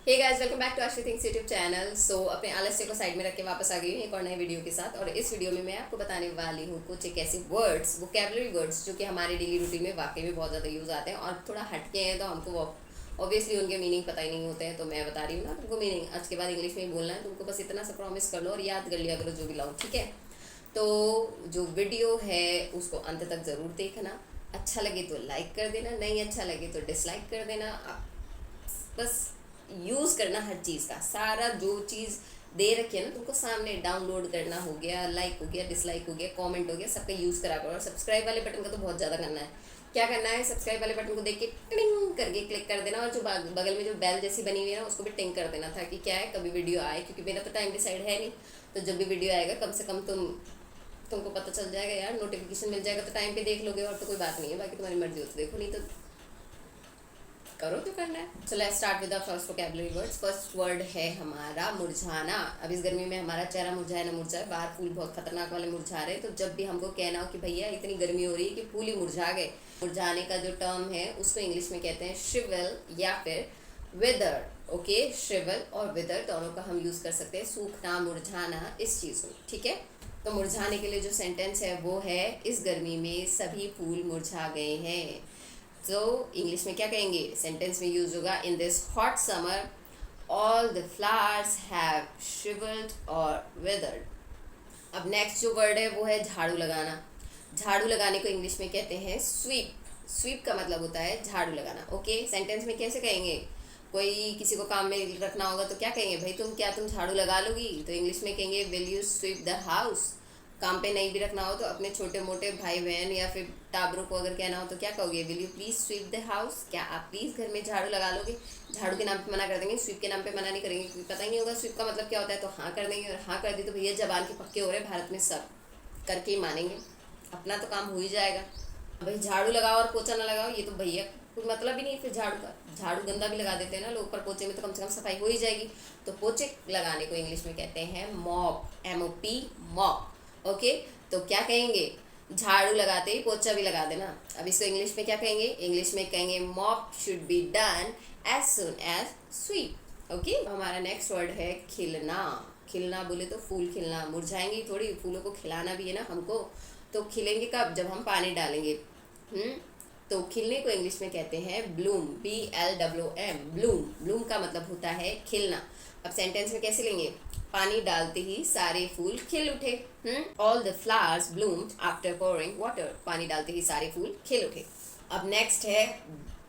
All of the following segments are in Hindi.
Hey guys, welcome back to Aashi things YouTube channel. So अपने आलस्य को साइड में रख के वापस आ गई हूँ एक और नए वीडियो के साथ। और इस वीडियो में मैं आपको बताने वाली हूँ कुछ एक ऐसे वर्ड्स, वोकैबुलरी वर्ड्स जो कि हमारे डेली रूटीन में वाकई में बहुत ज़्यादा यूज़ आते हैं और थोड़ा हटके हैं, तो हमको ऑब्वियसली उनके मीनिंग पता ही नहीं होते हैं। तो मैं बता रही हूँ ना तुमको मीनिंग, आज के बाद इंग्लिश में ही बोलना है तुमको, बस इतना सा प्रॉमिस कर लो और याद कर लिया करो जो भी लाओ, ठीक है। तो जो वीडियो है उसको अंत तक ज़रूर देखना। अच्छा लगे तो लाइक कर देना, नहीं अच्छा लगे तो डिसलाइक कर देना। बस यूज़ करना हर चीज़ का, सारा जो चीज़ दे रखी है ना तुमको सामने, डाउनलोड करना हो गया, लाइक हो गया, डिसलाइक हो गया, कमेंट हो गया, सबका यूज़ करा करो। और सब्सक्राइब वाले बटन का तो बहुत ज़्यादा करना है। क्या करना है, सब्सक्राइब वाले बटन को देख के टिंग करके क्लिक कर देना, और जो बगल में जो बेल जैसी बनी हुई है ना उसको भी टिंग कर देना, ताकि क्या है कभी वीडियो आए, क्योंकि मेरा तो टाइम डिसाइड है नहीं। तो जब भी वीडियो आएगा कम से कम तुमको पता चल जाएगा यार, नोटिफिकेशन मिल जाएगा, तो टाइम पे देख लोगे और तो कोई बात नहीं है। बाकी तुम्हारी मर्जी हो तो देखो, नहीं तो करो जो करना है। So let's start with the first vocabulary words. First word है हमारा मुरझाना। अब इस गर्मी में हमारा चेहरा मुरझाए ना मुरझाए, बाहर फूल बहुत खतरनाक वाले मुरझा रहे हैं, तो जब भी हमको कहना हो कि भैया इतनी गर्मी हो रही है कि फूल ही मुरझा गए, मुरझाने का जो टर्म है उसको इंग्लिश में कहते हैं श्रिवल या फिर विदर। ओके, श्रिवल और विदर दोनों का हम यूज़ कर सकते हैं, सूखना, मुरझाना, इस चीज़ में, ठीक है। तो मुरझाने के लिए जो सेंटेंस है वो है, इस गर्मी में सभी फूल मुरझा गए हैं। तो इंग्लिश में क्या कहेंगे, सेंटेंस में यूज होगा, in this hot summer all the flowers have shrivelled और विदर्ड। अब नेक्स्ट जो वर्ड है वो है झाड़ू लगाना। झाड़ू लगाने को इंग्लिश में कहते हैं स्वीप। स्वीप का मतलब होता है झाड़ू लगाना। ओके, सेंटेंस में कैसे कहेंगे, कोई किसी को काम में रखना होगा तो क्या कहेंगे, भाई तुम झाड़ू लगा लोगी, तो इंग्लिश में कहेंगे will you sweep the house. काम पे नहीं भी रखना हो तो अपने छोटे मोटे भाई बहन या फिर टाबरों को अगर कहना हो तो क्या कहोगे, will you please sweep the house, क्या आप प्लीज़ घर में झाड़ू लगा लोगे। झाड़ू के नाम पे मना कर देंगे, स्वीप के नाम पे मना नहीं करेंगे, क्योंकि पता ही नहीं होगा स्वीप का मतलब क्या होता है, तो हाँ कर देंगे। और हाँ कर दी तो भैया जबान के पक्के हो रहे हैं, भारत में सब करके ही मानेंगे, अपना तो काम हो ही जाएगा। भाई झाड़ू लगाओ और पोछा ना लगाओ, ये तो भैया कोई मतलब ही नहीं। फिर झाड़ू का, झाड़ू गंदा भी लगा देते हैं ना लोग, पर पोछे में तो कम से कम सफाई हो ही जाएगी। तो पोछे लगाने को इंग्लिश में कहते हैं मॉप, MOP, मॉप। ओके, तो क्या कहेंगे, झाड़ू लगाते ही पोछा भी लगा देना। अब इसको इंग्लिश में क्या कहेंगे, इंग्लिश में कहेंगे mop should be done as soon as sweep. Okay, हमारा नेक्स्ट वर्ड है खिलना। खिलना बोले तो फूल खिलना, मुरझाएंगे थोड़ी, फूलों को खिलाना भी है ना हमको। तो खिलेंगे कब, जब हम पानी डालेंगे। तो खिलने को इंग्लिश में कहते हैं ब्लूम, BLOOM, ब्लूम। ब्लूम का मतलब होता है खिलना। अब सेंटेंस में कैसे लेंगे, पानी डालते ही सारे फूल खिल उठे। All the flowers bloomed after pouring water, पानी डालते ही सारे फूल खिल उठे। अब नेक्स्ट है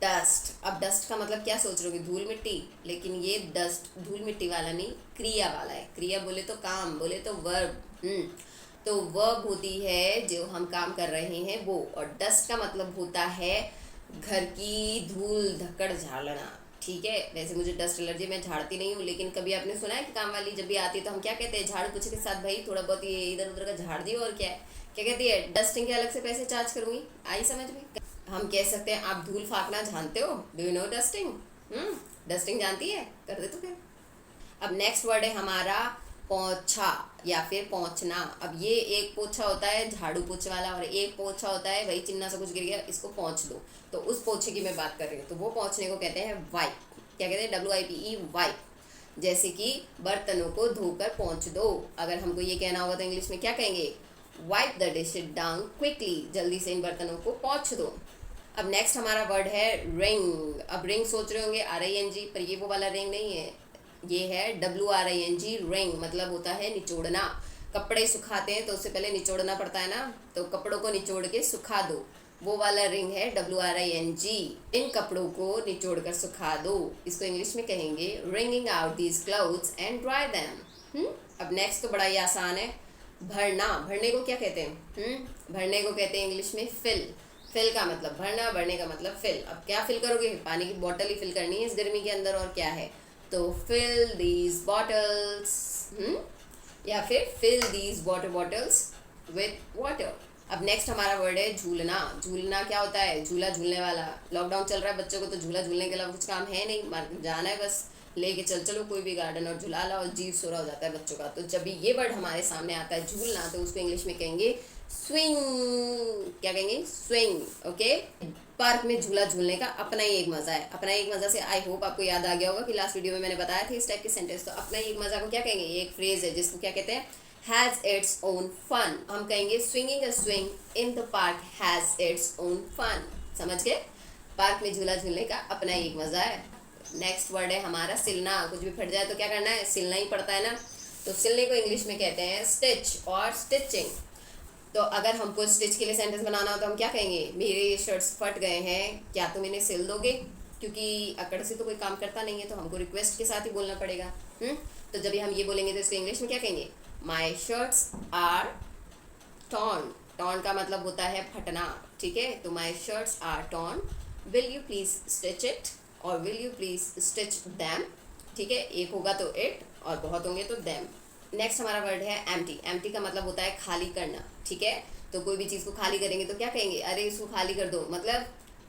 डस्ट। अब डस्ट का मतलब क्या सोच रहे हो, धूल मिट्टी, लेकिन ये डस्ट धूल मिट्टी वाला नहीं, क्रिया वाला है। क्रिया बोले तो काम, बोले तो वर्ब। तो वर्ब होती है जो हम काम कर रहे हैं वो, और डस्ट का मतलब होता है घर की धूल धक्कड़ झाड़ना, ठीक है। वैसे मुझे डस्ट एलर्जी, मैं झाड़ती नहीं हूँ, लेकिन कभी आपने सुना है कि काम वाली जब भी आती है तो हम क्या कहते हैं, झाड़ू पोछे के साथ भाई थोड़ा बहुत ये इधर उधर का झाड़ दियो, और क्या है, क्या कहती है, डस्टिंग के अलग से पैसे चार्ज करूँगी, आई समझ में। हम कह सकते हैं आप धूल फाँकना जानते हो, do you know dusting. Dusting जानती है, कर दे तो फिर। अब नेक्स्ट वर्ड है हमारा पोछा या फिर पोंछना। अब ये एक पोछा होता है झाड़ू पोछे वाला, और एक पोछा होता है भाई चिन्ना सा कुछ गिर गया इसको पोंछ दो, तो उस पोछे की मैं बात कर रही हूँ। तो वो पोंछने को कहते हैं वाइप। क्या कहते हैं, WIPE, वाइप। जैसे कि बर्तनों को धोकर पोंछ दो, अगर हमको ये कहना होगा तो इंग्लिश में क्या कहेंगे, wipe the dish down quickly, जल्दी से इन बर्तनों को पोंछ दो। अब नेक्स्ट हमारा वर्ड है रिंग। अब रिंग सोच रहे होंगे RING, पर ये वो वाला रिंग नहीं है, ये है WRING, रिंग मतलब होता है निचोड़ना। कपड़े सुखाते हैं तो उससे पहले निचोड़ना पड़ता है ना, तो कपड़ों को निचोड़ के सुखा दो, वो वाला रिंग है WRING। इन कपड़ों को निचोड़ कर सुखा दो, इसको इंग्लिश में कहेंगे ringing out these clothes and dry them. अब नेक्स्ट तो बड़ा ही आसान है, भरना। भरने को क्या कहते हैं, भरने को कहते हैं इंग्लिश में फिल। फिल का मतलब भरना, भरने का मतलब फिल। अब क्या फिल करोगे, पानी की बॉटल ही फिल करनी है इस गर्मी के अंदर, और क्या है, तो fill these bottles, या फिर fill these water bottles with water। अब नेक्स्ट हमारा वर्ड है झूलना। झूलना क्या होता है, झूला झूलने वाला। लॉकडाउन चल रहा है, बच्चों को तो झूला झूलने के अलावा कुछ काम है नहीं, मार्केट जाना है बस, लेके चलो कोई भी गार्डन और झूला लाओ, जीव सोरा हो जाता है बच्चों का। तो जब भी ये वर्ड हमारे सामने आता है झूलना, तो उसको इंग्लिश में कहेंगे स्विंग, क्या कहेंगे, स्विंग। ओके, पार्क में झूला झूलने का अपना ही एक मजा है। अपना ही एक मजा से आई होप आपको याद आ गया होगा कि लास्ट वीडियो में मैंने बताया था इस टाइप के सेंटेंस। तो अपना ही एक मजा को क्या कहेंगे, ये एक फ्रेज है जिसको क्या कहते हैं, हैज इट्स ओन फन। हम कहेंगे swinging a swing in the park has its own fun. समझ गए, पार्क में झूला झूलने का अपना ही एक मजा है। नेक्स्ट वर्ड है हमारा सिलना। कुछ भी फट जाए तो क्या करना है, सिलना ही पड़ता है ना। तो सिलने को इंग्लिश में कहते हैं स्टिच और स्टिचिंग। तो अगर हमको स्टिच के लिए सेंटेंस बनाना हो तो हम क्या कहेंगे, मेरे शर्ट्स फट गए हैं, क्या तुम इन्हें सिल दोगे? क्योंकि अकड़ से तो कोई काम करता नहीं है, तो हमको रिक्वेस्ट के साथ ही बोलना पड़ेगा। तो जब भी हम ये बोलेंगे तो इसको इंग्लिश में क्या कहेंगे, my shirts are torn. Torn का मतलब होता है फटना, ठीक है। तो my shirts are torn, will you please stitch it और will you please stitch them. ठीक है, एक होगा तो इट और बहुत होंगे तो दैम। नेक्स्ट हमारा वर्ड है एम्प्टी। एम्प्टी का मतलब होता है खाली करना, ठीक है। तो कोई भी चीज़ को खाली करेंगे तो क्या कहेंगे, अरे इसको खाली कर दो, मतलब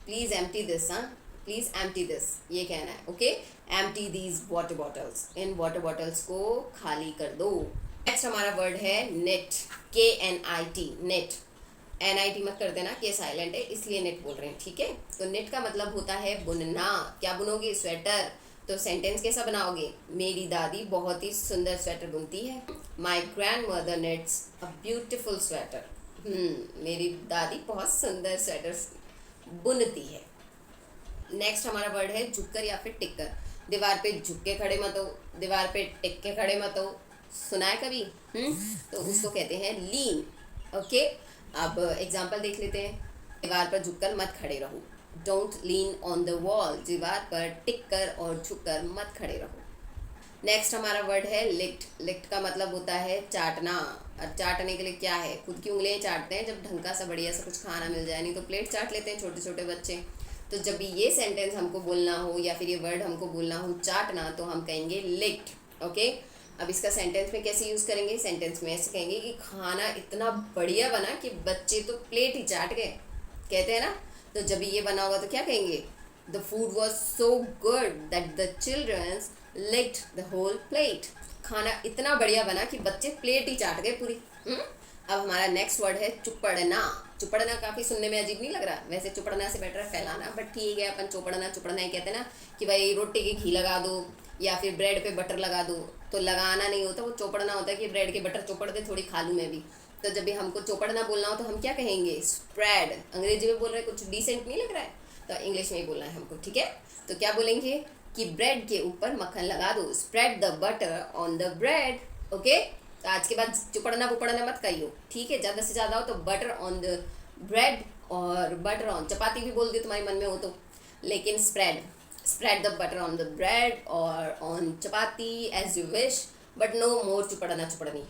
प्लीज़ एम्प्टी दिस, हाँ प्लीज़ एम्प्टी दिस, ये कहना है। Okay, empty these water bottles, in water bottles को खाली कर दो। नेक्स्ट हमारा वर्ड है नेट, KNIT, नेट। NIT मत कर देना, के साइलेंट है इसलिए नेट बोल रहे हैं, ठीक है। तो नेट का मतलब होता है बुनना। क्या बुनोगे, स्वेटर। तो सेंटेंस कैसा बनाओगे, मेरी दादी बहुत ही सुंदर स्वेटर बुनती है। My grand mother nets a beautiful sweater. मेरी दादी बहुत सुंदर स्वेटर बुनती है। नेक्स्ट हमारा वर्ड है झुककर या फिर टिककर। दीवार पे झुक के खड़े मत हो, दीवार पे टिक के खड़े मत हो, सुना है कभी? तो उसको कहते हैं लीन। ओके, अब एग्जाम्पल देख लेते हैं। दीवार पर झुककर मत खड़े रहो, don't lean on the wall. दीवार पर टिक कर और झुककर मत खड़े रहो। नेक्स्ट हमारा वर्ड है लिक्ट। लिक्ट का मतलब होता है चाटना। और चाटने के लिए क्या है, खुद की उंगलियां चाटते हैं जब ढंग का सा बढ़िया सा कुछ खाना मिल जाए, नहीं तो प्लेट चाट लेते हैं छोटे छोटे बच्चे। तो जब भी ये सेंटेंस हमको बोलना हो या फिर ये वर्ड हमको बोलना हो चाटना, तो हम कहेंगे लिक्ट। ओके, अब इसका सेंटेंस में कैसे यूज़ करेंगे, सेंटेंस में ऐसे कहेंगे कि खाना इतना बढ़िया बना कि बच्चे तो प्लेट ही चाट गए, कहते हैं ना। तो जब ये बना होगा तो क्या कहेंगे, the food was so good that the childrens licked the whole plate. खाना इतना बढ़िया बना कि बच्चे प्लेट ही चाट गए पूरी। अब हमारा नेक्स्ट वर्ड है चुपड़ना। चुपड़ना काफ़ी सुनने में अजीब नहीं लग रहा, वैसे चुपड़ना से बेटर है फैलाना, बट ठीक है, अपन चुपड़ना चुपड़ना ही कहते हैं ना। कि भाई रोटी के घी लगा दो या फिर ब्रेड पे बटर लगा दो। तो लगाना नहीं होता, वो चौपड़ना होता है कि ब्रेड के बटर चौपड़ दे, थोड़ी खा लूँ मैं भी। तो जब भी हमको चौपड़ना बोलना हो तो हम क्या कहेंगे, स्प्रेड। अंग्रेजी में बोल रहे हैं, कुछ डिसेंट नहीं लग रहा है, तो इंग्लिश में ही बोलना है हमको, ठीक है। तो क्या बोलेंगे कि ब्रेड के ऊपर मक्खन लगा दो, spread the butter on the bread. Okay, तो आज के बाद चुपड़ना पुपड़ना मत कहियो, ठीक है। ज़्यादा से ज़्यादा हो तो बटर ऑन द ब्रेड और बटर ऑन चपाती भी बोल दियो तुम्हारे मन में हो तो, लेकिन spread the butter on the bread or on chapati as you wish, but no more चुपड़नी।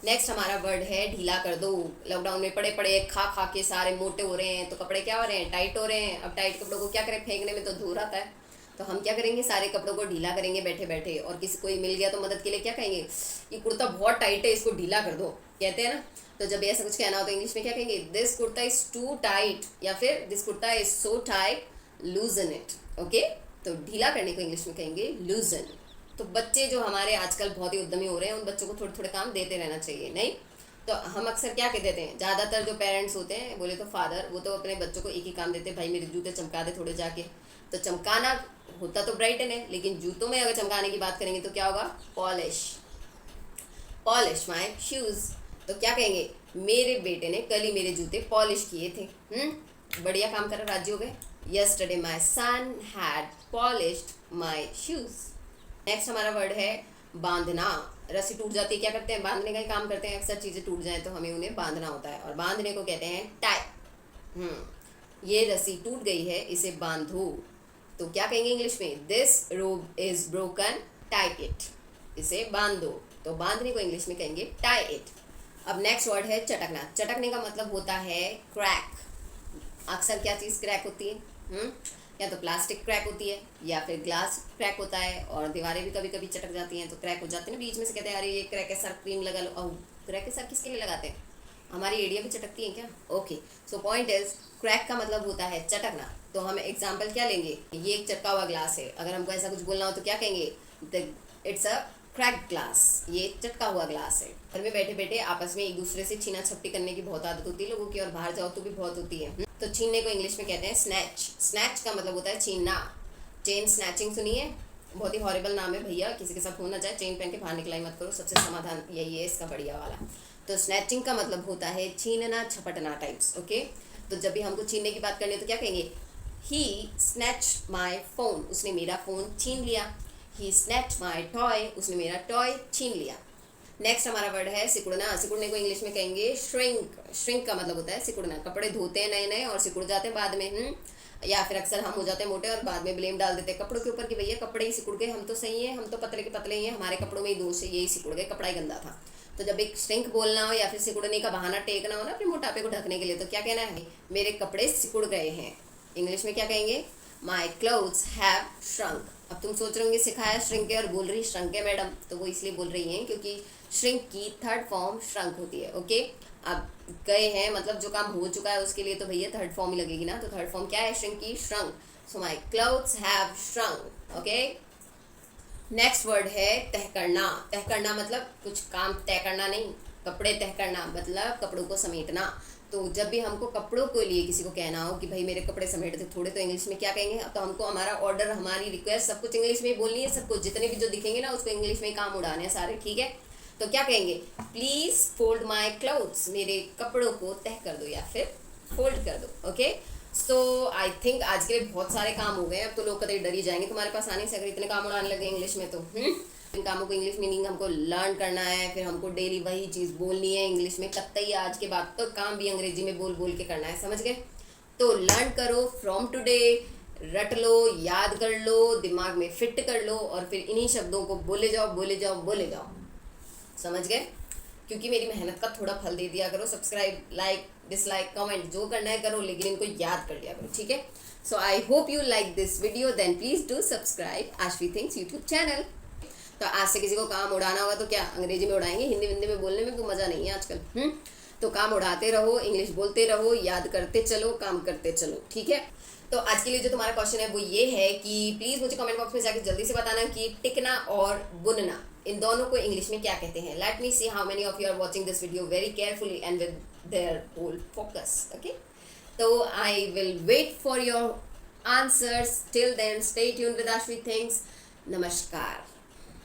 नेक्स्ट हमारा वर्ड है ढीला कर दो। लॉकडाउन में पड़े पड़े खा खा के सारे मोटे हो रहे हैं, तो कपड़े क्या हो रहे हैं, टाइट हो रहे हैं। अब टाइट कपड़ों को क्या करें, फेंकने में तो धूल आता है, तो हम क्या करेंगे, सारे कपड़ों को ढीला करेंगे बैठे बैठे। और किसी कोई मिल गया तो मदद के लिए क्या कहेंगे, ये कुर्ता बहुत टाइट है, इसको ढीला कर दो, कहते हैं ना। तो जब ऐसा कुछ कहना हो तो इंग्लिश में क्या कहेंगे, this kurta is too tight, या फिर this kurta is so tight, loosen it. Okay, तो ढीला करने को इंग्लिश में कहेंगे लूजन। तो बच्चे जो हमारे आजकल बहुत ही उद्यमी हो रहे हैं, उन बच्चों को थोड़े थोड़े काम देते रहना चाहिए, नहीं तो हम अक्सर क्या कह देते हैं, ज़्यादातर जो पेरेंट्स होते हैं, बोले तो फादर, वो तो अपने बच्चों को एक ही काम देते हैं, भाई मेरे जूते चमका दे थोड़े जाके। तो चमकाना होता तो ब्राइटन है, लेकिन जूतों में अगर चमकाने की बात करेंगे तो क्या होगा, पॉलिश, पॉलिश माई शूज़। तो क्या कहेंगे, मेरे बेटे ने कल ही मेरे जूते पॉलिश किए थे। बढ़िया काम कर राजी हो गए। Yesterday my son had polished my shoes. Next हमारा वर्ड है बांधना। रस्सी टूट जाती है, क्या करते हैं, बांधने का ही काम करते हैं। अक्सर चीज़ें टूट जाएं तो हमें उन्हें बांधना होता है, और बांधने को कहते हैं टाई। ये रस्सी टूट गई है, इसे बांधो। तो क्या कहेंगे इंग्लिश में, this rope is broken, tie it, इसे बांधो। तो बांधने को इंग्लिश में कहेंगे टाई इट। अब नेक्स्ट वर्ड है चटकना। चटकने का मतलब होता है क्रैक। अक्सर क्या चीज़ क्रैक होती है, या तो प्लास्टिक क्रैक होती है या फिर ग्लास क्रैक होता है, और दीवारें भी कभी कभी चटक जाती हैं तो क्रैक हो जाती है ना बीच में से। कहते हैं अरे ये क्रैक है सर, क्रीम लगा लो। और क्रैक है सर किसके लिए लगाते हैं, हमारी एड़ियाँ भी चटकती हैं क्या। Okay, so point is crack का मतलब होता है चटकना। तो हम एग्जाम्पल क्या लेंगे, ये एक चटका हुआ ग्लास है, अगर हमको ऐसा कुछ बोलना हो तो क्या कहेंगे, इट्स अ क्रैक ग्लास, ये चटका हुआ ग्लास है। घर में बैठे बैठे आपस में एक दूसरे से छीना छपटी करने की बहुत आदत होती है लोगों की, और बाहर जाओ तो भी बहुत होती है। तो छीनने को इंग्लिश में कहते हैं स्नैच। स्नैच का मतलब होता है छीनना। चेन स्नैचिंग सुनिए, बहुत ही हॉरिबल नाम है भैया, किसी के साथ हो ना जाए, चेन पहन के बाहर निकलाई मत करो, सबसे समाधान यही है इसका बढ़िया वाला। तो स्नैचिंग का मतलब होता है छीनना झपटना टाइप्स। ओके, तो जब भी हमको छीनने की बात करनी है तो क्या कहेंगे? ही स्नैच माई फोन, उसने मेरा फ़ोन छीन लिया। ही स्नैच माई टॉय, उसने मेरा टॉय छीन लिया। नेक्स्ट हमारा वर्ड है सिकुड़ना। सिकुड़ने को इंग्लिश में कहेंगे श्रिंक। श्रिंक का मतलब होता है सिकुड़ना। कपड़े धोते हैं नए नए और सिकुड़ जाते हैं बाद में, या फिर अक्सर हम हो जाते हैं मोटे और बाद में ब्लेम डाल देते हैं कपड़ों के ऊपर कि भैया कपड़े ही सिकुड़ गए, हम तो सही हैं, हम तो पतले के पतले ही हैं, हमारे कपड़ों में ही दोष है, यही सिकुड़ गए, कपड़ा ही गंदा था। तो जब एक श्रिंक बोलना हो या फिर सिकुड़ने का बहाना टेकना हो ना अपने मोटापे को ढकने के लिए, तो क्या कहना है? मेरे कपड़े सिकुड़ गए हैं। इंग्लिश में क्या कहेंगे? My clothes have shrunk. अब तुम सोच रहे होंगे सिखाया श्रिंक है और बोल रही श्रंक है मैडम, तो वो इसलिए बोल रही हैं क्योंकि श्रिंक की थर्ड फॉर्म श्रंक होती है। ओके, अब गए हैं मतलब जो काम हो चुका है उसके लिए तो भैया थर्ड फॉर्म ही लगेगी ना। तो थर्ड फॉर्म क्या है श्रिंक की? Shrunk. So my clothes have shrunk. Okay, next word है तह करना। तह करना मतलब कुछ काम तय करना नहीं, कपड़े तह करना मतलब कपड़ों को समेटना। तो जब भी हमको कपड़ों के लिए किसी को कहना हो कि भाई मेरे कपड़े समेट दे थोड़े, तो इंग्लिश में क्या कहेंगे? अब तो हमको हमारा ऑर्डर, हमारी रिक्वेस्ट सब कुछ इंग्लिश में ही बोलनी है, सब कुछ जितने भी जो दिखेंगे ना उसको इंग्लिश में ही काम उड़ाने हैं सारे, ठीक है? तो क्या कहेंगे? प्लीज़ फोल्ड माई क्लोथ्स, मेरे कपड़ों को तह कर दो या फिर फोल्ड कर दो। ओके, सो आई थिंक आज के लिए बहुत सारे काम हो गए। अब तो लोग कतई डर ही जाएंगे तुम्हारे पास आने से अगर इतने काम उड़ाने लगे इंग्लिश में तो। इन कामों को इंग्लिश मीनिंग हमको लर्न करना है, फिर हमको डेली वही चीज़ बोलनी है इंग्लिश में। कतई आज के बाद तो काम भी अंग्रेजी में बोल बोल के करना है, समझ गए? तो लर्न करो फ्रॉम टुडे, रट लो, याद कर लो, दिमाग में फिट कर लो, और फिर इन्हीं शब्दों को बोले जाओ बोले जाओ बोले जाओ, समझ गए? क्योंकि मेरी मेहनत का थोड़ा फल दे दिया करो। सब्सक्राइब, लाइक, डिसलाइक, कमेंट जो करना है करो, लेकिन इनको याद कर लिया करो, ठीक है? So I hope you like this video, then please do subscribe Ashvi Things YouTube channel. तो आज से किसी को काम उड़ाना होगा तो क्या अंग्रेजी में उड़ाएंगे, हिंदी में बोलने में कोई मज़ा नहीं है आजकल। तो काम उड़ाते रहो, इंग्लिश बोलते रहो, याद करते चलो, काम करते चलो, ठीक है? तो आज के लिए जो तुम्हारा क्वेश्चन है वो ये है कि प्लीज़ मुझे कमेंट बॉक्स में जाकर जल्दी से बताना कि टिकना और बुनना इन दोनों को इंग्लिश में क्या कहते हैं। Let me see how many of you are watching this video very carefully and with their whole focus. Okay, तो I will wait for your answers. Till then stay tuned with Ashvi Things. नमस्कार।